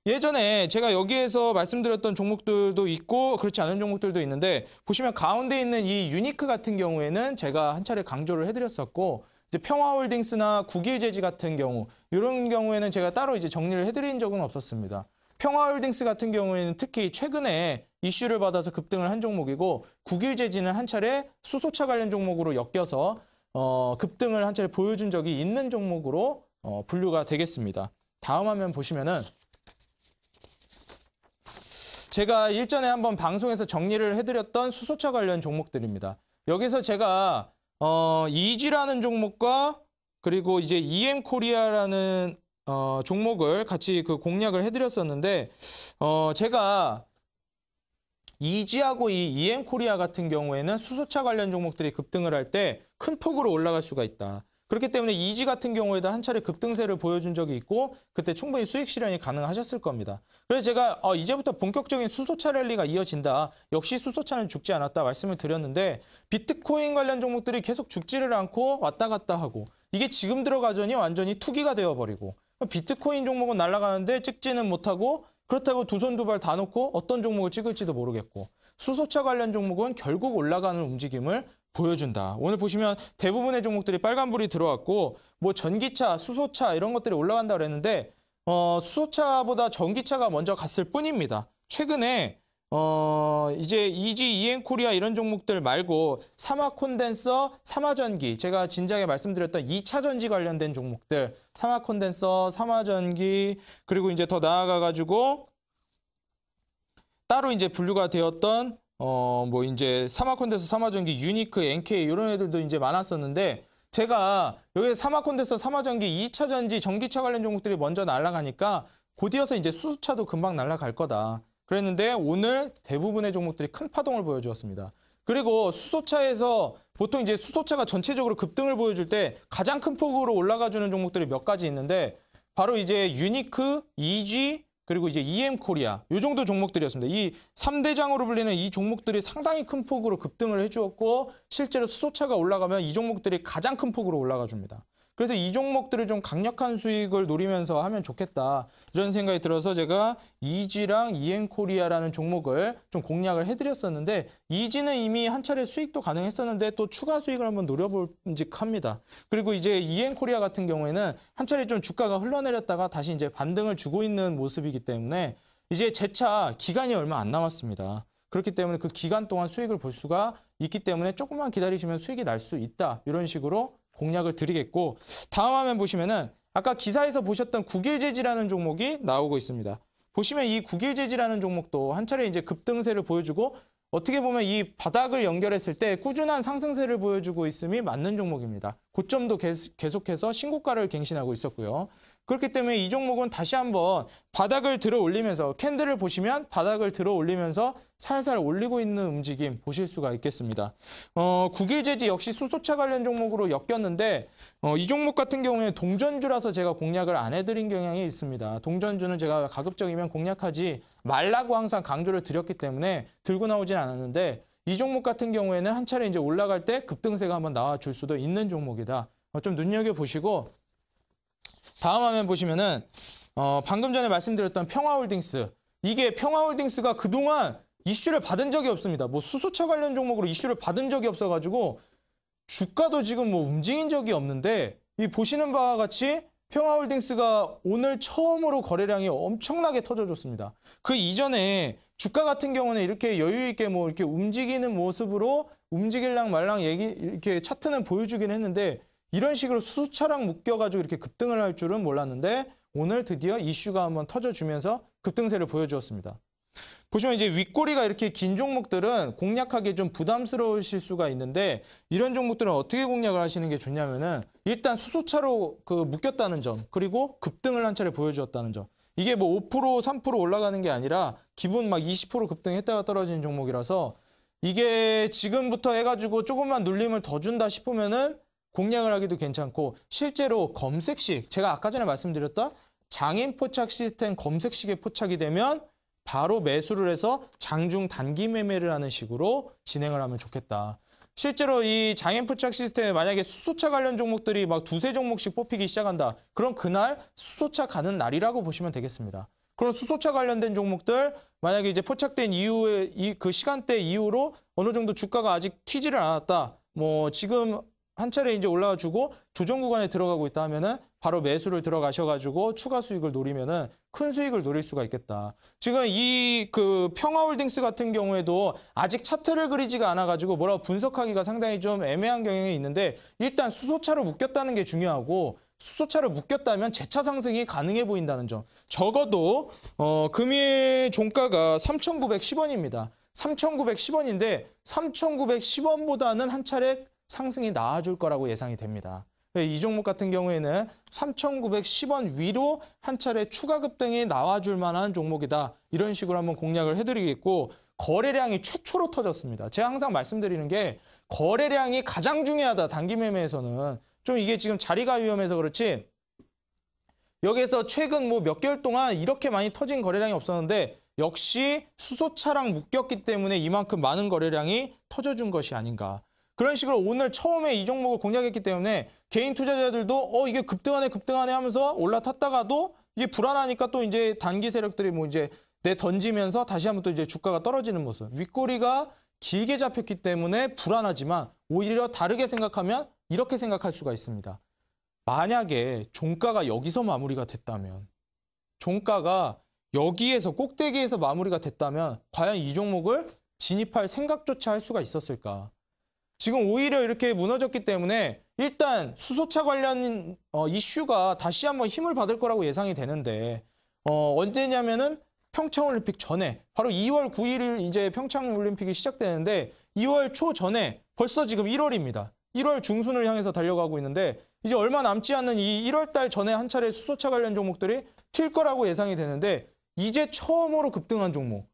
예전에 제가 여기에서 말씀드렸던 종목들도 있고 그렇지 않은 종목들도 있는데, 보시면 가운데 있는 이 유니크 같은 경우에는 제가 한 차례 강조를 해드렸었고, 이제 평화홀딩스나 국일제지 같은 경우, 이런 경우에는 제가 따로 이제 정리를 해드린 적은 없었습니다. 평화홀딩스 같은 경우에는 특히 최근에 이슈를 받아서 급등을 한 종목이고, 국일제지는 한 차례 수소차 관련 종목으로 엮여서 급등을 한 차례 보여준 적이 있는 종목으로 분류가 되겠습니다. 다음 화면 보시면은 제가 일전에 한번 방송에서 정리를 해드렸던 수소차 관련 종목들입니다. 여기서 제가 이지라는 종목과 그리고 이제 EM코리아라는 종목을 같이 그 공략을 해드렸었는데, 제가 이지하고 이 EM코리아 같은 경우에는 수소차 관련 종목들이 급등을 할 때 큰 폭으로 올라갈 수가 있다. 그렇기 때문에 이지 같은 경우에도 한 차례 급등세를 보여준 적이 있고, 그때 충분히 수익 실현이 가능하셨을 겁니다. 그래서 제가 이제부터 본격적인 수소차 랠리가 이어진다. 역시 수소차는 죽지 않았다 말씀을 드렸는데, 비트코인 관련 종목들이 계속 죽지를 않고 왔다 갔다 하고, 이게 지금 들어가더니 완전히 투기가 되어버리고, 비트코인 종목은 날아가는데 찍지는 못하고, 그렇다고 두 손 두 발 다 놓고 어떤 종목을 찍을지도 모르겠고, 수소차 관련 종목은 결국 올라가는 움직임을 보여준다. 오늘 보시면 대부분의 종목들이 빨간불이 들어왔고, 뭐 전기차, 수소차 이런 것들이 올라간다 그랬는데, 수소차보다 전기차가 먼저 갔을 뿐입니다. 최근에 이제 이지, EM코리아 이런 종목들 말고 사마콘덴서, 사마전기, 제가 진작에 말씀드렸던 2차 전지 관련된 종목들, 사마콘덴서, 사마전기, 그리고 이제 더 나아가가지고 따로 이제 분류가 되었던 뭐 이제 사마콘덴서, 사마전기, 유니크, NK 이런 애들도 이제 많았었는데, 제가 여기 사마콘덴서, 사마전기, 2차 전지, 전기차 관련 종목들이 먼저 날아가니까 곧이어서 이제 수소차도 금방 날아갈 거다. 그랬는데 오늘 대부분의 종목들이 큰 파동을 보여주었습니다. 그리고 수소차에서 보통 이제 수소차가 전체적으로 급등을 보여줄 때 가장 큰 폭으로 올라가주는 종목들이 몇 가지 있는데, 바로 이제 유니크, 이지, 그리고 이제 EM코리아 이 정도 종목들이었습니다. 이 3대장으로 불리는 이 종목들이 상당히 큰 폭으로 급등을 해주었고, 실제로 수소차가 올라가면 이 종목들이 가장 큰 폭으로 올라가 줍니다. 그래서 이 종목들을 좀 강력한 수익을 노리면서 하면 좋겠다, 이런 생각이 들어서 제가 이지랑 EM코리아라는 종목을 좀 공략을 해드렸었는데, 이지는 이미 한 차례 수익도 가능했었는데 또 추가 수익을 한번 노려볼직합니다. 그리고 이제 EM코리아 같은 경우에는 한 차례 좀 주가가 흘러내렸다가 다시 이제 반등을 주고 있는 모습이기 때문에 이제 재차 기간이 얼마 안 남았습니다. 그렇기 때문에 그 기간 동안 수익을 볼 수가 있기 때문에 조금만 기다리시면 수익이 날 수 있다, 이런 식으로 공략을 드리겠고, 다음 화면 보시면은 아까 기사에서 보셨던 국일제지라는 종목이 나오고 있습니다. 보시면 이 국일제지라는 종목도 한 차례 이제 급등세를 보여주고, 어떻게 보면 이 바닥을 연결했을 때 꾸준한 상승세를 보여주고 있음이 맞는 종목입니다. 고점도 계속해서 신고가를 갱신하고 있었고요. 그렇기 때문에 이 종목은 다시 한번 바닥을 들어 올리면서, 캔들을 보시면 바닥을 들어 올리면서 살살 올리고 있는 움직임 보실 수가 있겠습니다. 국일제지 역시 수소차 관련 종목으로 엮였는데, 이 종목 같은 경우에 동전주라서 제가 공략을 안 해드린 경향이 있습니다. 동전주는 제가 가급적이면 공략하지 말라고 항상 강조를 드렸기 때문에 들고 나오진 않았는데, 이 종목 같은 경우에는 한 차례 이제 올라갈 때 급등세가 한번 나와줄 수도 있는 종목이다. 좀 눈여겨보시고, 다음 화면 보시면은 방금 전에 말씀드렸던 평화홀딩스, 이게 평화홀딩스가 그동안 이슈를 받은 적이 없습니다. 뭐 수소차 관련 종목으로 이슈를 받은 적이 없어가지고 주가도 지금 뭐 움직인 적이 없는데, 이 보시는 바와 같이 평화홀딩스가 오늘 처음으로 거래량이 엄청나게 터져줬습니다. 그 이전에 주가 같은 경우는 이렇게 여유 있게 뭐 이렇게 움직이는 모습으로 움직일랑 말랑 이렇게 차트는 보여주긴 했는데 이런 식으로 수소차랑 묶여가지고 이렇게 급등을 할 줄은 몰랐는데 오늘 드디어 이슈가 한번 터져주면서 급등세를 보여주었습니다. 보시면 이제 윗꼬리가 이렇게 긴 종목들은 공략하기 좀 부담스러우실 수가 있는데 이런 종목들은 어떻게 공략을 하시는 게 좋냐면은 일단 수소차로 묶였다는 점 그리고 급등을 한 차례 보여주었다는 점 이게 뭐 5% 3% 올라가는 게 아니라 기본 막 20% 급등했다가 떨어지는 종목이라서 이게 지금부터 해가지고 조금만 눌림을 더 준다 싶으면은 공략을 하기도 괜찮고 실제로 검색식 제가 아까 전에 말씀드렸다 장인 포착 시스템 검색식에 포착이 되면 바로 매수를 해서 장중 단기 매매를 하는 식으로 진행을 하면 좋겠다. 실제로 이 장인 포착 시스템에 만약에 수소차 관련 종목들이 막 두세 종목씩 뽑히기 시작한다. 그럼 그날 수소차 가는 날이라고 보시면 되겠습니다. 그런 수소차 관련된 종목들 만약에 이제 포착된 이후에 그 시간대 이후로 어느 정도 주가가 아직 튀지를 않았다. 뭐 지금 한 차례 이제 올라가지고 조정 구간에 들어가고 있다 하면은 바로 매수를 들어가셔가지고 추가 수익을 노리면은 큰 수익을 노릴 수가 있겠다. 지금 이 평화홀딩스 같은 경우에도 아직 차트를 그리지가 않아가지고 뭐라고 분석하기가 상당히 좀 애매한 경향이 있는데 일단 수소차로 묶였다는 게 중요하고 수소차로 묶였다면 재차 상승이 가능해 보인다는 점. 적어도 금일 종가가 3,910원입니다. 3,910원인데 3,910원보다는 한 차례 상승이 나아줄 거라고 예상이 됩니다. 이 종목 같은 경우에는 3,910원 위로 한 차례 추가 급등이 나와줄 만한 종목이다. 이런 식으로 한번 공략을 해드리겠고 거래량이 최초로 터졌습니다. 제가 항상 말씀드리는 게 거래량이 가장 중요하다. 단기 매매에서는. 좀 이게 지금 자리가 위험해서 그렇지 여기에서 최근 뭐 몇 개월 동안 이렇게 많이 터진 거래량이 없었는데 역시 수소차랑 묶였기 때문에 이만큼 많은 거래량이 터져준 것이 아닌가. 그런 식으로 오늘 처음에 이 종목을 공략했기 때문에 개인 투자자들도 이게 급등하네 하면서 올라탔다가도 이게 불안하니까 또 이제 단기 세력들이 뭐 이제 던지면서 다시 한번 또 이제 주가가 떨어지는 모습. 윗꼬리가 길게 잡혔기 때문에 불안하지만 오히려 다르게 생각하면 이렇게 생각할 수가 있습니다. 만약에 종가가 여기서 마무리가 됐다면 종가가 여기에서 꼭대기에서 마무리가 됐다면 과연 이 종목을 진입할 생각조차 할 수가 있었을까? 지금 오히려 이렇게 무너졌기 때문에 일단 수소차 관련 이슈가 다시 한번 힘을 받을 거라고 예상이 되는데 언제냐면은 평창올림픽 전에 바로 2월 9일 이제 평창올림픽이 시작되는데 2월 초 전에 벌써 지금 1월입니다. 1월 중순을 향해서 달려가고 있는데 이제 얼마 남지 않는 이 1월 달 전에 한 차례 수소차 관련 종목들이 튈 거라고 예상이 되는데 이제 처음으로 급등한 종목.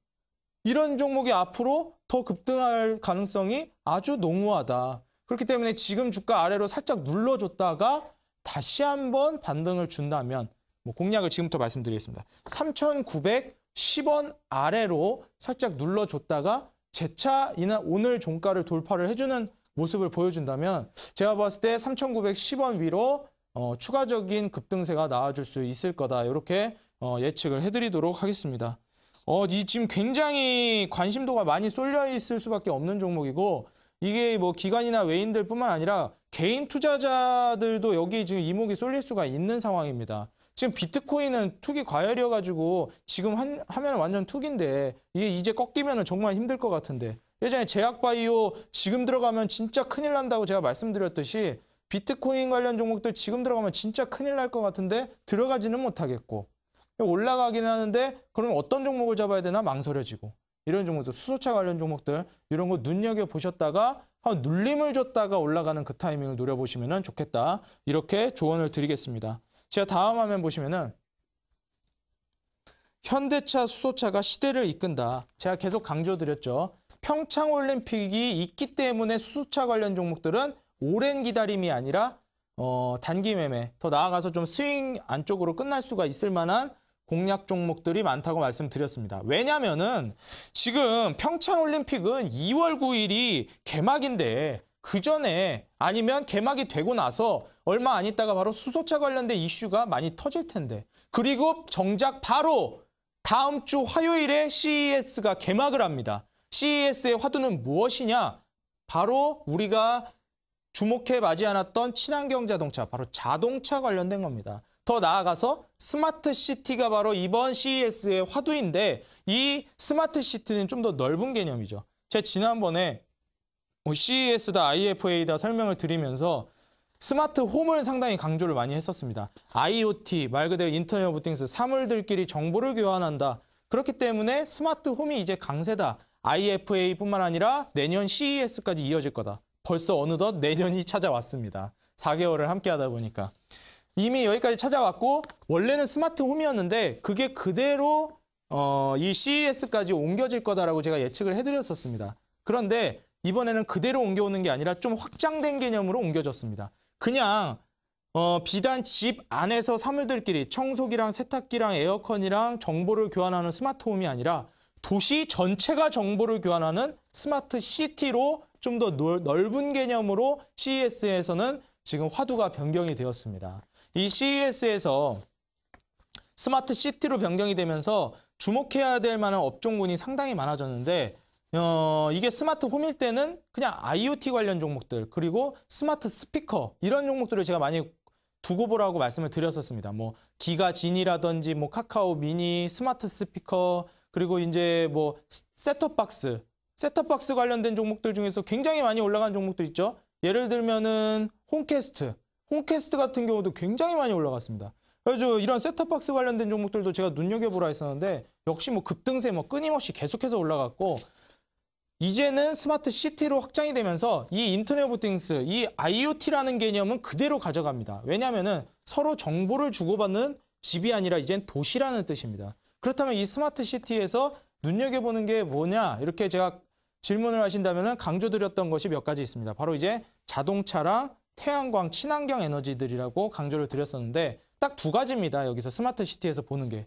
이런 종목이 앞으로 더 급등할 가능성이 아주 농후하다. 그렇기 때문에 지금 주가 아래로 살짝 눌러줬다가 다시 한번 반등을 준다면 뭐 공략을 지금부터 말씀드리겠습니다. 3,910원 아래로 살짝 눌러줬다가 재차 오늘 종가를 돌파를 해주는 모습을 보여준다면 제가 봤을 때 3,910원 위로 추가적인 급등세가 나와줄 수 있을 거다. 이렇게 예측을 해드리도록 하겠습니다. 지금 굉장히 관심도가 많이 쏠려 있을 수밖에 없는 종목이고 이게 뭐 기관이나 외인들뿐만 아니라 개인 투자자들도 여기 지금 이목이 쏠릴 수가 있는 상황입니다. 지금 비트코인은 투기 과열이어가지고 지금 하면 완전 투기인데 이게 이제 꺾이면 정말 힘들 것 같은데 예전에 제약바이오 지금 들어가면 진짜 큰일 난다고 제가 말씀드렸듯이 비트코인 관련 종목들 지금 들어가면 진짜 큰일 날 것 같은데 들어가지는 못하겠고 올라가긴 하는데 그럼 어떤 종목을 잡아야 되나 망설여지고 이런 종목들 수소차 관련 종목들 이런 거 눈여겨보셨다가 한 눌림을 줬다가 올라가는 그 타이밍을 노려보시면 좋겠다. 이렇게 조언을 드리겠습니다. 제가 다음 화면 보시면은 현대차 수소차가 시대를 이끈다. 제가 계속 강조드렸죠. 평창올림픽이 있기 때문에 수소차 관련 종목들은 오랜 기다림이 아니라 단기 매매 더 나아가서 좀 스윙 안쪽으로 끝날 수가 있을 만한 공략 종목들이 많다고 말씀드렸습니다. 왜냐면은 지금 평창올림픽은 2월 9일이 개막인데 그 전에 아니면 개막이 되고 나서 얼마 안 있다가 바로 수소차 관련된 이슈가 많이 터질 텐데 그리고 정작 바로 다음 주 화요일에 CES가 개막을 합니다. CES의 화두는 무엇이냐? 바로 우리가 주목해 마지 않았던 친환경 자동차, 바로 자동차 관련된 겁니다. 더 나아가서 스마트 시티가 바로 이번 CES의 화두인데 이 스마트 시티는 좀 더 넓은 개념이죠. 제가 지난번에 CES다 IFA다 설명을 드리면서 스마트 홈을 상당히 강조를 많이 했었습니다. IoT, 말 그대로 인터넷 오브 띵스, 사물들끼리 정보를 교환한다. 그렇기 때문에 스마트 홈이 이제 강세다. IFA뿐만 아니라 내년 CES까지 이어질 거다. 벌써 어느덧 내년이 찾아왔습니다. 4개월을 함께 하다 보니까. 이미 여기까지 찾아왔고 원래는 스마트 홈이었는데 그게 그대로 이 CES까지 옮겨질 거다라고 제가 예측을 해드렸었습니다. 그런데 이번에는 그대로 옮겨오는 게 아니라 좀 확장된 개념으로 옮겨졌습니다. 그냥 비단 집 안에서 사물들끼리 청소기랑 세탁기랑 에어컨이랑 정보를 교환하는 스마트홈이 아니라 도시 전체가 정보를 교환하는 스마트 시티로 좀 더 넓은 개념으로 CES에서는 지금 화두가 변경이 되었습니다. 이 CES에서 스마트 시티로 변경이 되면서 주목해야 될 만한 업종군이 상당히 많아졌는데 이게 스마트 홈일 때는 그냥 IoT 관련 종목들 그리고 스마트 스피커 이런 종목들을 제가 많이 두고 보라고 말씀을 드렸었습니다. 뭐 기가진이라든지 뭐 카카오 미니, 스마트 스피커 그리고 이제 뭐 셋톱박스 관련된 종목들 중에서 굉장히 많이 올라간 종목들 있죠. 예를 들면은 홈캐스트 같은 경우도 굉장히 많이 올라갔습니다. 그래서 이런 셋톱박스 관련된 종목들도 제가 눈여겨보라 했었는데 역시 뭐 급등세 뭐 끊임없이 계속해서 올라갔고 이제는 스마트 시티로 확장이 되면서 이 인터넷 오브 띵스, 이 IoT라는 개념은 그대로 가져갑니다. 왜냐하면은 서로 정보를 주고받는 집이 아니라 이젠 도시라는 뜻입니다. 그렇다면 이 스마트 시티에서 눈여겨보는 게 뭐냐 이렇게 제가 질문을 하신다면은 강조드렸던 것이 몇 가지 있습니다. 바로 이제 자동차랑 태양광, 친환경 에너지들이라고 강조를 드렸었는데 딱 두 가지입니다. 여기서 스마트 시티에서 보는 게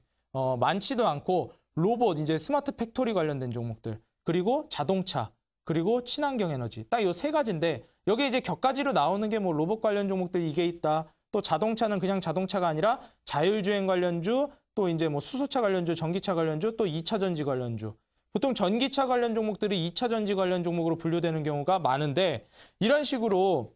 많지도 않고 로봇, 이제 스마트 팩토리 관련된 종목들 그리고 자동차 그리고 친환경 에너지 딱 이 세 가지인데 여기 이제 격가지로 나오는 게 뭐 로봇 관련 종목들 이게 있다. 또 자동차는 그냥 자동차가 아니라 자율주행 관련주 또 이제 뭐 수소차 관련주, 전기차 관련주 또 2차 전지 관련주. 보통 전기차 관련 종목들이 2차 전지 관련 종목으로 분류되는 경우가 많은데 이런 식으로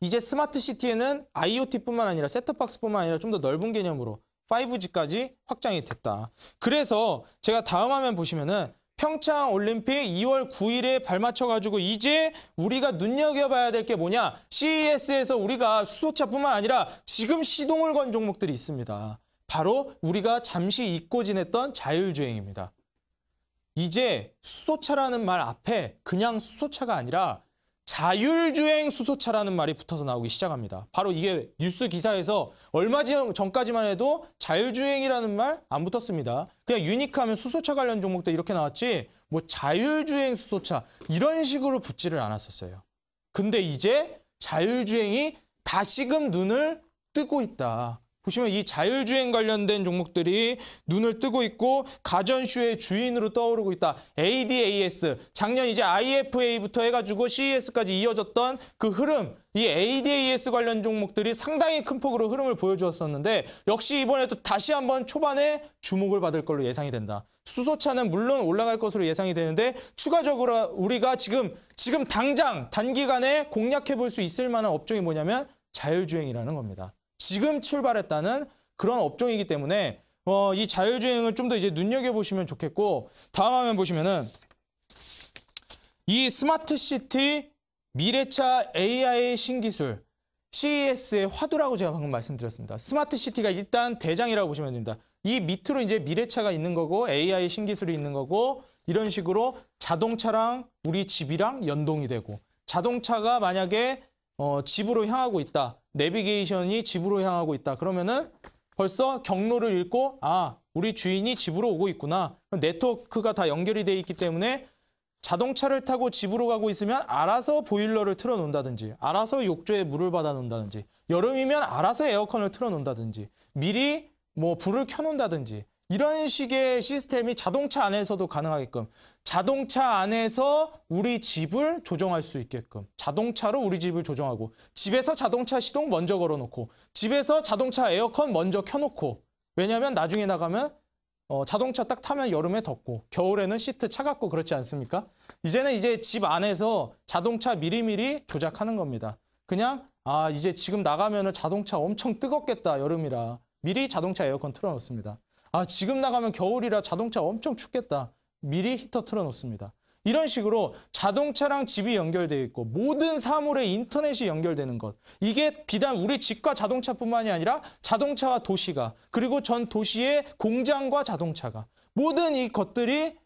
이제 스마트 시티에는 IoT뿐만 아니라 셋톱박스뿐만 아니라 좀 더 넓은 개념으로 5G까지 확장이 됐다. 그래서 제가 다음 화면 보시면은 평창 올림픽 2월 9일에 발맞춰가지고 이제 우리가 눈여겨봐야 될 게 뭐냐. CES에서 우리가 수소차뿐만 아니라 지금 시동을 건 종목들이 있습니다. 바로 우리가 잠시 잊고 지냈던 자율주행입니다. 이제 수소차라는 말 앞에 그냥 수소차가 아니라 자율주행 수소차라는 말이 붙어서 나오기 시작합니다. 바로 이게 뉴스 기사에서 얼마 전까지만 해도 자율주행이라는 말 안 붙었습니다. 그냥 유니크하면 수소차 관련 종목도 이렇게 나왔지 뭐 자율주행 수소차 이런 식으로 붙지를 않았었어요. 근데 이제 자율주행이 다시금 눈을 뜨고 있다. 보시면 이 자율주행 관련된 종목들이 눈을 뜨고 있고 가전쇼의 주인으로 떠오르고 있다. ADAS, 작년 이제 IFA부터 해가지고 CES까지 이어졌던 그 흐름, 이 ADAS 관련 종목들이 상당히 큰 폭으로 흐름을 보여주었었는데 역시 이번에도 다시 한번 초반에 주목을 받을 걸로 예상이 된다. 수소차는 물론 올라갈 것으로 예상이 되는데 추가적으로 우리가 지금 당장 단기간에 공략해 볼 수 있을 만한 업종이 뭐냐면 자율주행이라는 겁니다. 지금 출발했다는 그런 업종이기 때문에 이 자율주행을 좀 더 이제 눈여겨보시면 좋겠고 다음 화면 보시면은 이 스마트 시티 미래차 AI 신기술 CES의 화두라고 제가 방금 말씀드렸습니다. 스마트 시티가 일단 대장이라고 보시면 됩니다. 이 밑으로 이제 미래차가 있는 거고 AI 신기술이 있는 거고 이런 식으로 자동차랑 우리 집이랑 연동이 되고 자동차가 만약에 집으로 향하고 있다. 내비게이션이 집으로 향하고 있다. 그러면은 벌써 경로를 읽고 우리 주인이 집으로 오고 있구나. 네트워크가 다 연결이 돼 있기 때문에 자동차를 타고 집으로 가고 있으면 알아서 보일러를 틀어놓는다든지 알아서 욕조에 물을 받아놓는다든지 여름이면 알아서 에어컨을 틀어놓는다든지 미리 뭐 불을 켜놓는다든지 이런 식의 시스템이 자동차 안에서도 가능하게끔 자동차 안에서 우리 집을 조정할 수 있게끔 자동차로 우리 집을 조정하고 집에서 자동차 시동 먼저 걸어놓고 집에서 자동차 에어컨 먼저 켜놓고 왜냐하면 나중에 나가면 자동차 딱 타면 여름에 덥고 겨울에는 시트 차갑고 그렇지 않습니까? 이제는 이제 집 안에서 자동차 미리미리 조작하는 겁니다. 그냥 아, 이제 지금 나가면은 자동차 엄청 뜨겁겠다, 여름이라. 미리 자동차 에어컨 틀어놓습니다. 아, 지금 나가면 겨울이라 자동차 엄청 춥겠다. 미리 히터 틀어놓습니다. 이런 식으로 자동차랑 집이 연결되어 있고 모든 사물의 인터넷이 연결되는 것. 이게 비단 우리 집과 자동차뿐만이 아니라 자동차와 도시가, 그리고 전 도시의 공장과 자동차가, 모든 이 것들이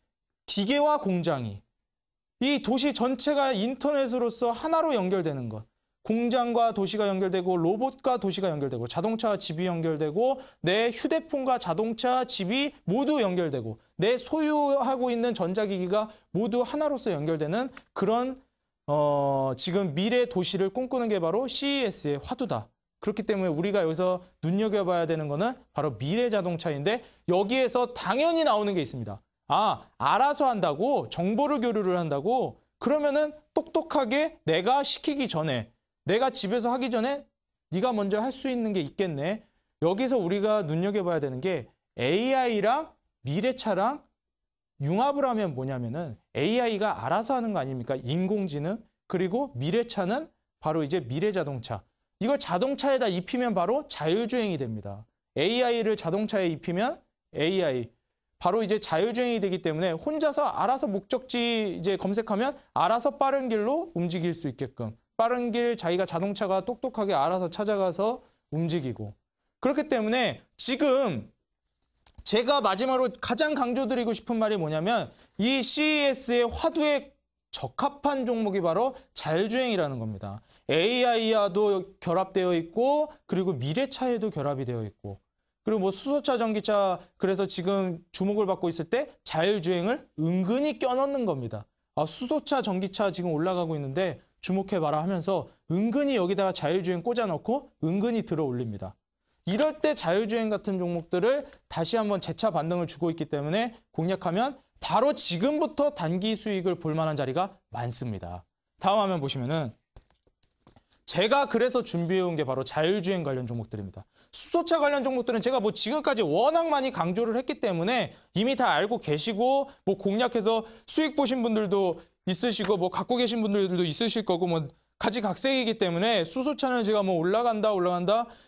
기계와 공장이, 이 도시 전체가 인터넷으로서 하나로 연결되는 것. 공장과 도시가 연결되고 로봇과 도시가 연결되고 자동차와 집이 연결되고 내 휴대폰과 자동차, 집이 모두 연결되고 내 소유하고 있는 전자기기가 모두 하나로서 연결되는 그런 지금 미래 도시를 꿈꾸는 게 바로 CES의 화두다. 그렇기 때문에 우리가 여기서 눈여겨봐야 되는 거는 바로 미래 자동차인데 여기에서 당연히 나오는 게 있습니다. 아, 알아서 한다고? 정보를 교류를 한다고? 그러면은 똑똑하게 내가 시키기 전에, 내가 집에서 하기 전에 네가 먼저 할 수 있는 게 있겠네. 여기서 우리가 눈여겨봐야 되는 게 AI랑 미래차랑 융합을 하면 뭐냐면은 AI가 알아서 하는 거 아닙니까? 인공지능. 그리고 미래차는 바로 이제 미래자동차. 이걸 자동차에다 입히면 바로 자율주행이 됩니다. AI를 자동차에 입히면 AI. 바로 이제 자율주행이 되기 때문에 혼자서 알아서 목적지 이제 검색하면 알아서 빠른 길로 움직일 수 있게끔. 빠른 길 자기가 자동차가 똑똑하게 알아서 찾아가서 움직이고. 그렇기 때문에 지금 제가 마지막으로 가장 강조드리고 싶은 말이 뭐냐면 이 CES의 화두에 적합한 종목이 바로 자율주행이라는 겁니다. AI와도 결합되어 있고 그리고 미래차에도 결합이 되어 있고 그리고 뭐 수소차, 전기차 그래서 지금 주목을 받고 있을 때 자율주행을 은근히 껴넣는 겁니다. 아, 수소차, 전기차 지금 올라가고 있는데 주목해봐라 하면서 은근히 여기다가 자율주행 꽂아넣고 은근히 들어 올립니다. 이럴 때 자율주행 같은 종목들을 다시 한번 재차 반등을 주고 있기 때문에 공략하면 바로 지금부터 단기 수익을 볼 만한 자리가 많습니다. 다음 화면 보시면은 제가 그래서 준비해온 게 바로 자율주행 관련 종목들입니다. 수소차 관련 종목들은 제가 뭐 지금까지 워낙 많이 강조를 했기 때문에 이미 다 알고 계시고 뭐 공략해서 수익 보신 분들도 있으시고 뭐 갖고 계신 분들도 있으실 거고 뭐 가지각색이기 때문에 수소차는 제가 뭐 올라간다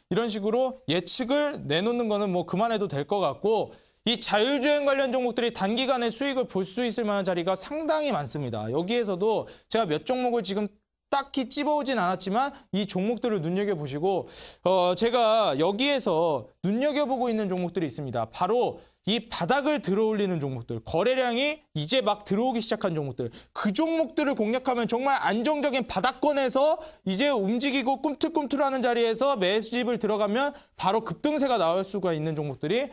이런 식으로 예측을 내놓는 거는 뭐 그만해도 될 것 같고 이 자율주행 관련 종목들이 단기간에 수익을 볼 수 있을 만한 자리가 상당히 많습니다. 여기에서도 제가 몇 종목을 지금 딱히 찝어오진 않았지만 이 종목들을 눈여겨보시고 제가 여기에서 눈여겨보고 있는 종목들이 있습니다. 바로 이 바닥을 들어올리는 종목들, 거래량이 이제 막 들어오기 시작한 종목들, 그 종목들을 공략하면 정말 안정적인 바닥권에서 이제 움직이고 꿈틀꿈틀하는 자리에서 매수집을 들어가면 바로 급등세가 나올 수가 있는 종목들이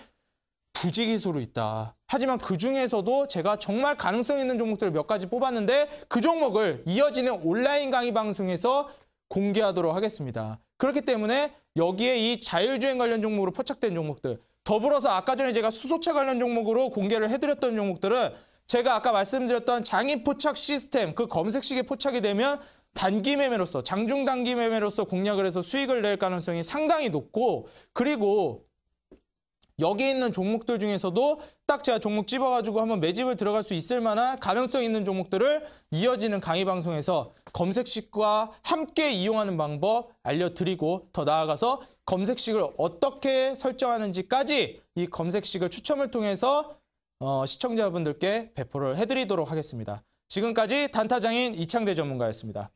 부지기수로 있다. 하지만 그중에서도 제가 정말 가능성 있는 종목들을 몇 가지 뽑았는데 그 종목을 이어지는 온라인 강의 방송에서 공개하도록 하겠습니다. 그렇기 때문에 여기에 이 자율주행 관련 종목으로 포착된 종목들, 더불어서 아까 전에 제가 수소차 관련 종목으로 공개를 해드렸던 종목들은 제가 아까 말씀드렸던 장인 포착 시스템, 그 검색식에 포착이 되면 단기 매매로서, 장중 단기 매매로서 공략을 해서 수익을 낼 가능성이 상당히 높고 그리고 여기 있는 종목들 중에서도 딱 제가 종목 집어가지고 한번 매집을 들어갈 수 있을 만한 가능성 있는 종목들을 이어지는 강의 방송에서 검색식과 함께 이용하는 방법 알려드리고 더 나아가서 검색식을 어떻게 설정하는지까지 이 검색식을 추첨을 통해서 시청자분들께 배포를 해드리도록 하겠습니다. 지금까지 단타장인 이창대 전문가였습니다.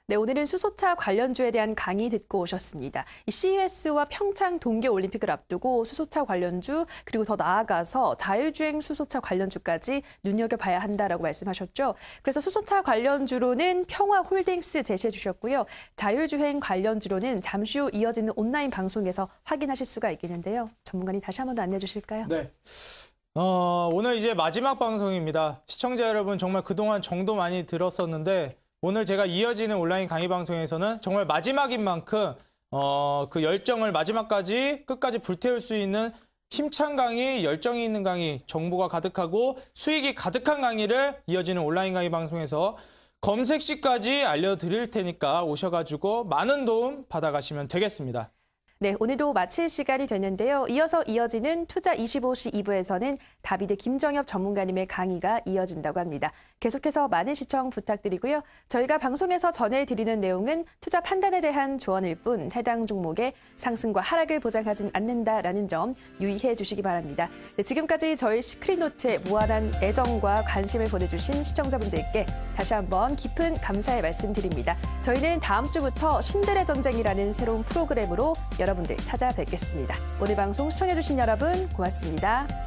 네, 오늘은 수소차 관련주에 대한 강의 듣고 오셨습니다. 이 CES와 평창 동계올림픽을 앞두고 수소차 관련주 그리고 더 나아가서 자율주행 수소차 관련주까지 눈여겨봐야 한다라고 말씀하셨죠. 그래서 수소차 관련주로는 평화홀딩스 제시해 주셨고요. 자율주행 관련주로는 잠시 후 이어지는 온라인 방송에서 확인하실 수가 있겠는데요. 전문가님 다시 한번 더 안내해 주실까요? 네. 오늘 이제 마지막 방송입니다. 시청자 여러분 정말 그동안 정도 많이 들었었는데 오늘 제가 이어지는 온라인 강의 방송에서는 정말 마지막인 만큼 그 열정을 마지막까지 끝까지 불태울 수 있는 힘찬 강의, 열정이 있는 강의, 정보가 가득하고 수익이 가득한 강의를 이어지는 온라인 강의 방송에서 검색 시까지 알려드릴 테니까 오셔가지고 많은 도움 받아가시면 되겠습니다. 네, 오늘도 마칠 시간이 됐는데요. 이어서 이어지는 투자25시 2부에서는 다비드 김정엽 전문가님의 강의가 이어진다고 합니다. 계속해서 많은 시청 부탁드리고요. 저희가 방송에서 전해드리는 내용은 투자 판단에 대한 조언일 뿐 해당 종목의 상승과 하락을 보장하진 않는다라는 점 유의해 주시기 바랍니다. 네, 지금까지 저희 시크릿노트에 무한한 애정과 관심을 보내주신 시청자분들께 다시 한번 깊은 감사의 말씀드립니다. 저희는 다음 주부터 신들의 전쟁이라는 새로운 프로그램으로 여러분들 찾아뵙겠습니다. 오늘 방송 시청해주신 여러분 고맙습니다.